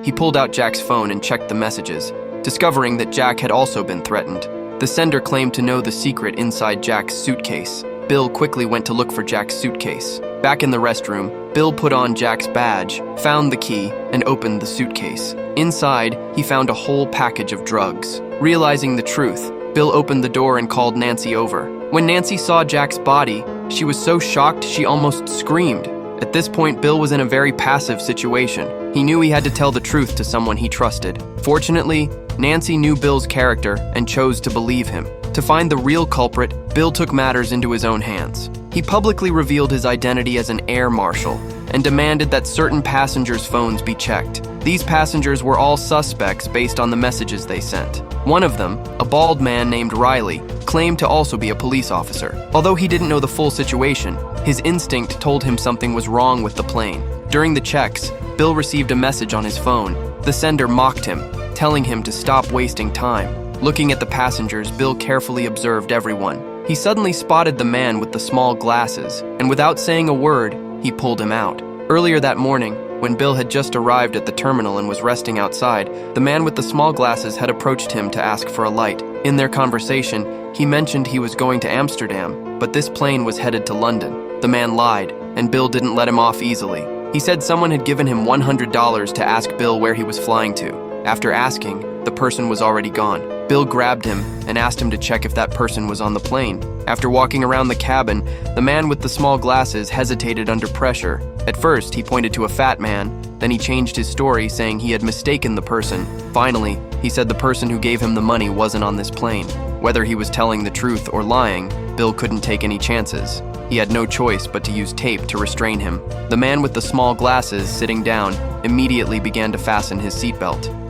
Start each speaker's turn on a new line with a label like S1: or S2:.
S1: He pulled out Jack's phone and checked the messages, discovering that Jack had also been threatened. The sender claimed to know the secret inside Jack's suitcase. Bill quickly went to look for Jack's suitcase. Back in the restroom, Bill put on Jack's badge, found the key, and opened the suitcase. Inside, he found a whole package of drugs. Realizing the truth, Bill opened the door and called Nancy over. When Nancy saw Jack's body, she was so shocked she almost screamed. At this point, Bill was in a very passive situation. He knew he had to tell the truth to someone he trusted. Fortunately, Nancy knew Bill's character and chose to believe him. To find the real culprit, Bill took matters into his own hands. He publicly revealed his identity as an air marshal and demanded that certain passengers' phones be checked. These passengers were all suspects based on the messages they sent. One of them, a bald man named Riley, claimed to also be a police officer. Although he didn't know the full situation, his instinct told him something was wrong with the plane. During the checks, Bill received a message on his phone. The sender mocked him, telling him to stop wasting time. Looking at the passengers, Bill carefully observed everyone. He suddenly spotted the man with the small glasses, and without saying a word, he pulled him out. Earlier that morning, when Bill had just arrived at the terminal and was resting outside, the man with the small glasses had approached him to ask for a light. In their conversation, he mentioned he was going to Amsterdam, but this plane was headed to London. The man lied, and Bill didn't let him off easily. He said someone had given him $100 to ask Bill where he was flying to. After asking, the person was already gone. Bill grabbed him and asked him to check if that person was on the plane. After walking around the cabin, the man with the small glasses hesitated under pressure. At first, he pointed to a fat man, then he changed his story, saying he had mistaken the person. Finally, he said the person who gave him the money wasn't on this plane. Whether he was telling the truth or lying, Bill couldn't take any chances. He had no choice but to use tape to restrain him. The man with the small glasses, sitting down, immediately began to fasten his seatbelt.